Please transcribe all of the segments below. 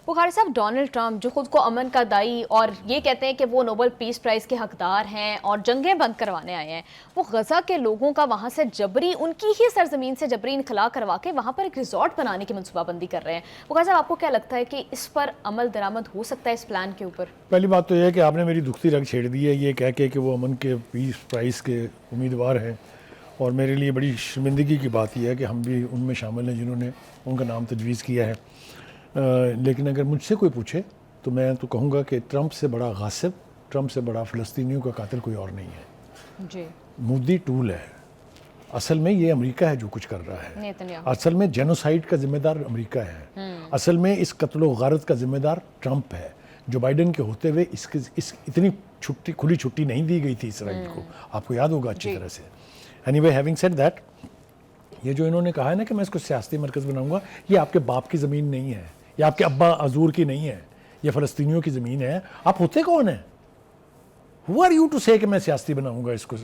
بخاری صاحب، Donald Trump جو خود کو امن کا دائی اور یہ کہتے ہیں کہ وہ نوبل پیس پرائز کے حقدار ہیں اور جنگیں بند کروانے آئے ہیں، وہ غزہ کے لوگوں کا وہاں سے جبری، ان کی ہی سرزمین سے جبری انخلا کروا کے وہاں پر ایک ریزورٹ بنانے کی منصوبہ بندی کر رہے ہیں۔ بخاری صاحب، آپ کو کیا لگتا ہے کہ اس پر عمل درآمد ہو سکتا ہے اس پلان کے اوپر؟ پہلی بات تو یہ ہے کہ آپ نے میری دکھتی رگ چھیڑ دی ہے یہ کہہ کے کہ وہ امن کے پیس پرائز کے امیدوار ہیں، اور میرے لیے بڑی شرمندگی کی بات یہ ہے کہ ہم بھی ان میں شامل ہیں جنہوں نے ان کا نام تجویز کیا ہے۔ لیکن اگر مجھ سے کوئی پوچھے تو میں تو کہوں گا کہ ٹرمپ سے بڑا غاصب، ٹرمپ سے بڑا فلسطینیوں کا قاتل کوئی اور نہیں ہے۔ جی، مودی ٹول ہے، اصل میں یہ امریکہ ہے جو کچھ کر رہا ہے، اصل میں جینوسائیڈ کا ذمہ دار امریکہ ہے، اصل میں اس قتل و غارت کا ذمہ دار ٹرمپ ہے۔ جو بائیڈن کے ہوتے ہوئے اس اتنی کھلی چھٹی نہیں دی گئی تھی اسرائیل کو، آپ کو یاد ہوگا اچھی طرح سے۔ Any way, having said that, یہ جو انہوں نے کہا ہے نا کہ میں اس کو سیاسی مرکز بناؤں گا، یہ آپ کے باپ کی زمین نہیں ہے، یہ آپ کے ابا عزور کی نہیں ہے، یہ فلسطینیوں کی زمین ہے۔ آپ ہوتے کون ہیں؟ Who are you to say کہ میں سیاسی بناؤں گا اس کو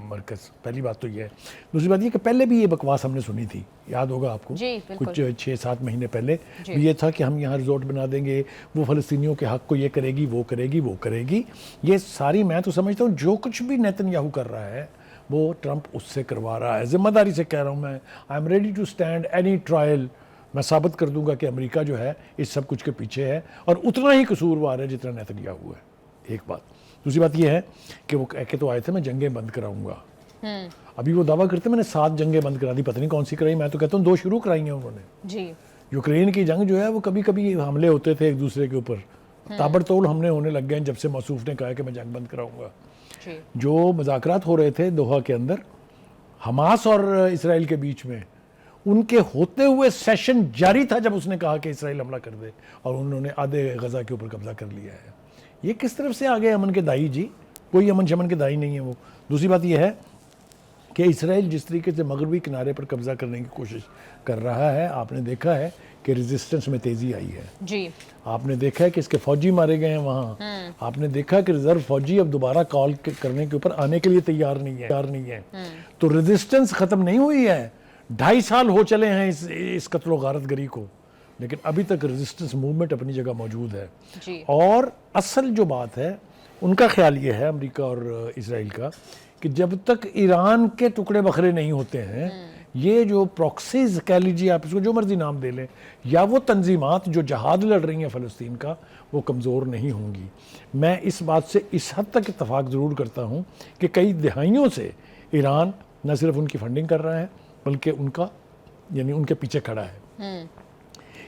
مرکز؟ پہلی بات تو یہ ہے۔ دوسری بات یہ کہ پہلے بھی یہ بکواس ہم نے سنی تھی، یاد ہوگا آپ کو، کچھ 6-7 مہینے پہلے بھی یہ تھا کہ ہم یہاں ریزورٹ بنا دیں گے، وہ فلسطینیوں کے حق کو یہ کرے گی، وہ کرے گی، وہ کرے گی۔ یہ ساری، میں تو سمجھتا ہوں جو کچھ بھی نیتن یاہو کر رہا ہے وہ ٹرمپ اس سے کروا رہا ہے۔ ذمہ داری سے کہہ رہا ہوں میں، I am ready to stand any trial. میں ثابت کر دوں گا کہ امریکہ جو ہے اس سب کچھ کے پیچھے ہے اور اتنا ہی قصوروار ہے جتنا نیتن یاہو ہے۔ ایک بات۔ دوسری بات یہ ہے کہ وہ کہہ کے تو آئے تھے میں جنگیں بند کراؤں گا، ابھی وہ دعویٰ کرتے میں نے 7 جنگیں بند کرا دی، پتہ نہیں کون سی کرائی، میں تو کہتا ہوں 2 شروع کرائی ہیں انہوں نے۔ جی، یوکرین کی جنگ جو ہے وہ کبھی کبھی حملے ہوتے تھے ایک دوسرے کے اوپر، تابڑ توڑ حملے ہونے لگ گئے جب سے موصوف نے کہا کہ میں جنگ بند کراؤں گا۔ جو مذاکرات ہو رہے تھے دوحہ کے اندر حماس اور اسرائیل کے بیچ میں، ان کے ہوتے ہوئے سیشن جاری تھا جب اس نے کہا کہ اسرائیل حملہ کر دے، اور انہوں نے آدھے غزہ کے اوپر قبضہ کر لیا ہے۔ یہ کس طرف سے آگے امن کے دائی جی؟ کوئی امن شمن کے دائی نہیں ہے وہ۔ دوسری بات یہ ہے کہ اسرائیل جس طریقے سے مغربی کنارے پر قبضہ کرنے کی کوشش کر رہا ہے، آپ نے دیکھا ہے کہ ریزسٹنس میں تیزی آئی ہے۔ جی، آپ نے دیکھا ہے کہ اس کے فوجی مارے گئے ہیں وہاں، آپ نے دیکھا کہ ریزرو فوجی اب دوبارہ کال کرنے کے اوپر آنے کے لیے تیار نہیں ہے۔ تو ریزسٹنس ختم نہیں ہوئی ہے، 2.5 سال ہو چلے ہیں اس قتل و غارت گری کو، لیکن ابھی تک ریزسٹنس موومنٹ اپنی جگہ موجود ہے۔ اور اصل جو بات ہے ان کا خیال یہ ہے، امریکہ اور اسرائیل کا، کہ جب تک ایران کے ٹکڑے بکھرے نہیں ہوتے ہیں، یہ جو پروکسیز کہہ لیجیے آپ اس کو جو مرضی نام دے لیں، یا وہ تنظیمات جو جہاد لڑ رہی ہیں فلسطین کا، وہ کمزور نہیں ہوں گی۔ میں اس بات سے اس حد تک اتفاق ضرور کرتا ہوں کہ کئی دہائیوں سے ایران نہ صرف ان کی فنڈنگ کر رہا ہے بلکہ ان کا، یعنی ان کے پیچھے کھڑا ہے۔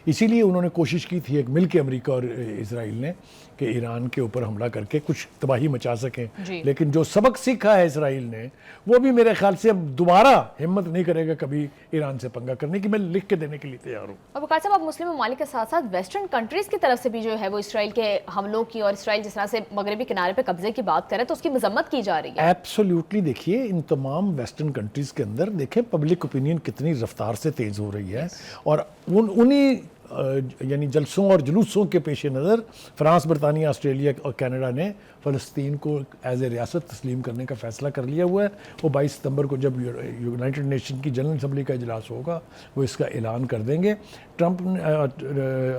اسی لیے انہوں نے کوشش کی تھی ایک مل کے امریکہ اور اسرائیل نے کہ ایران کے اوپر حملہ کر کے کچھ تباہی مچا سکیں، لیکن جو سبق سیکھا ہے اسرائیل نے، وہ بھی میرے خیال سے اب دوبارہ ہمت نہیں کرے گا کبھی ایران سے پنگا کرنے کی۔ میں لکھ کے دینے کے لیے تیار ہوں۔ اور بخاری صاحب، آپ مسلم ممالک کے ساتھ ساتھ ویسٹرن کنٹریز کی طرف سے بھی جو ہے وہ اسرائیل کے حملوں کی، اور اسرائیل جس طرح سے مغربی کنارے پہ قبضے کی بات کرے تو اس کی مذمت کی جا رہی ہے۔ ایبسولیوٹلی، دیکھیے ان تمام ویسٹرن کنٹریز کے اندر دیکھیں پبلک اوپینین کتنی رفتار سے تیز ہو رہی ہے، اور انہی یعنی جلسوں اور جلوسوں کے پیش نظر فرانس، برطانیہ، آسٹریلیا اور کینیڈا نے فلسطین کو ایز اے ریاست تسلیم کرنے کا فیصلہ کر لیا ہوا ہے۔ وہ 22 ستمبر کو جب یونائٹڈ نیشن کی جنرل اسمبلی کا اجلاس ہوگا وہ اس کا اعلان کر دیں گے۔ ٹرمپ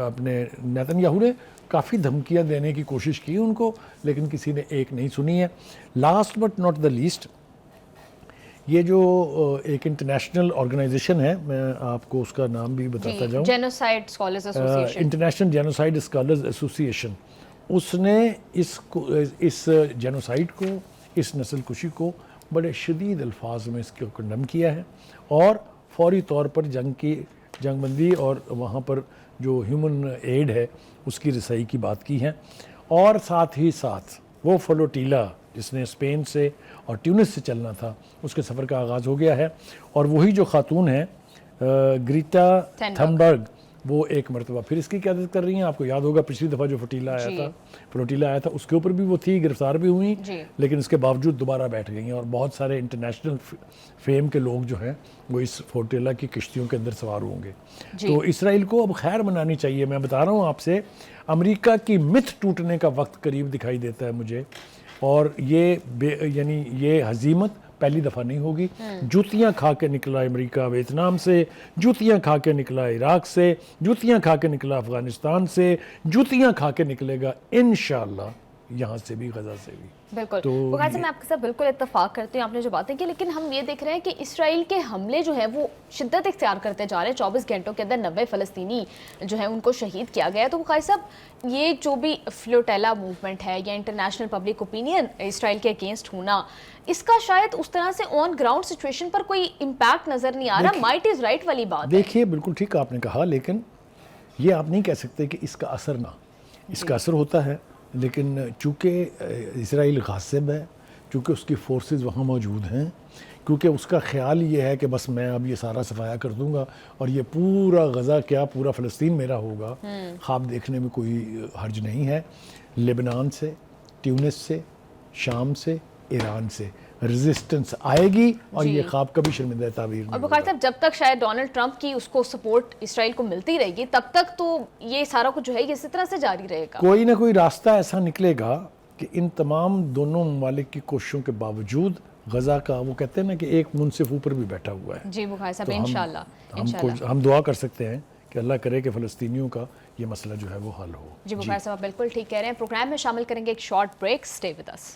اپنے نیتن یاہو نے کافی دھمکیاں دینے کی کوشش کی ان کو، لیکن کسی نے ایک نہیں سنی ہے۔ Last but not the least, یہ جو ایک انٹرنیشنل آرگنائزیشن ہے، میں آپ کو اس کا نام بھی بتاتا جاؤں، جینوسائیڈ اسکالرز ایسوسی ایشن، انٹرنیشنل جینوسائیڈ اسکالرز ایسوسی ایشن، اس نے اس جینوسائیڈ کو، اس نسل کشی کو بڑے شدید الفاظ میں اس کو کنڈم کیا ہے، اور فوری طور پر جنگ بندی اور وہاں پر جو ہیومن ایڈ ہے اس کی رسائی کی بات کی ہے۔ اور ساتھ ہی ساتھ وہ فلوٹیلا جس نے اسپین سے اور ٹیونس سے چلنا تھا، اس کے سفر کا آغاز ہو گیا ہے، اور وہی جو خاتون ہے گریٹا تھنبرگ، وہ ایک مرتبہ پھر اس کی قیادت کر رہی ہیں۔ آپ کو یاد ہوگا پچھلی دفعہ جو فلوٹیلا آیا تھا اس کے اوپر بھی وہ تھی، گرفتار بھی ہوئی، لیکن اس کے باوجود دوبارہ بیٹھ گئی ہیں، اور بہت سارے انٹرنیشنل فیم کے لوگ جو ہیں وہ اس فلوٹیلا کی کشتیوں کے اندر سوار ہوں گے۔ تو اسرائیل کو اب خیر منانی چاہیے۔ میں بتا رہا ہوں آپ سے، امریکہ کی متھ ٹوٹنے کا وقت قریب دکھائی دیتا ہے مجھے، اور یہ یعنی یہ ہزیمت پہلی دفعہ نہیں ہوگی. جوتیاں کھا کے نکلا امریکہ ویتنام سے, جوتیاں کھا کے نکلا عراق سے, جوتیاں کھا کے نکلا افغانستان سے, جوتیاں کھا کے نکلے گا انشاءاللہ یہاں سے بھی, غزہ سے بھی. بالکل بغیر سے میں آپ کے ساتھ بالکل اتفاق کرتی ہوں آپ نے جو باتیں کی, لیکن ہم یہ دیکھ رہے ہیں کہ اسرائیل کے حملے جو ہے وہ شدت اختیار کرتے جا رہے ہیں. 24 گھنٹوں کے اندر 90 فلسطینی جو ہے ان کو شہید کیا گیا ہے. تو بغیر صاحب یہ جو بھی فلوٹیلا موومنٹ ہے یا انٹرنیشنل پبلک اوپینین اسرائیل کے اگینسٹ ہونا, اس کا شاید اس طرح سے آن گراؤنڈ سچویشن پر کوئی امپیکٹ نظر نہیں آ رہا. مائٹ از رائٹ والی بات ہے. دیکھیے بالکل ٹھیک آپ نے کہا, لیکن یہ آپ نہیں کہہ سکتے کہ اس کا اثر نہ, اس کا اثر ہوتا ہے. لیکن چونکہ اسرائیل غاصب ہے, چونکہ اس کی فورسز وہاں موجود ہیں, کیونکہ اس کا خیال یہ ہے کہ بس میں اب یہ سارا صفایا کر دوں گا اور یہ پورا غزہ کیا پورا فلسطین میرا ہوگا, خواب دیکھنے میں کوئی حرج نہیں ہے. لبنان سے, ٹیونس سے, شام سے, ایران سے ریزسٹنس آئے گی اور یہ خواب کبھی شرمندہ تعبیر نہیں. اور بخار صاحب جب تک شاید ڈونلڈ ٹرمپ کی اس کو سپورٹ اسرائیل کو ملتی رہے گی تب تک تو یہ سارا کچھ جو ہے اسی طرح سے جاری رہے گا. کوئی نہ کوئی راستہ ایسا نکلے گا کہ ان تمام دونوں ممالک کی کوششوں کے باوجود غزہ کا, وہ کہتے ہیں نا کہ ایک منصف اوپر بھی بیٹھا ہوا ہے. جی بخار صاحب انشاءاللہ ہم دعا کر سکتے ہیں کہ اللہ کرے کہ فلسطینیوں کا یہ مسئلہ جو ہے وہ حل ہو. جی بخار صاحب بالکل ٹھیک کہہ رہے ہیں. پروگرام میں شامل کریں گے ایک short break. Stay with us.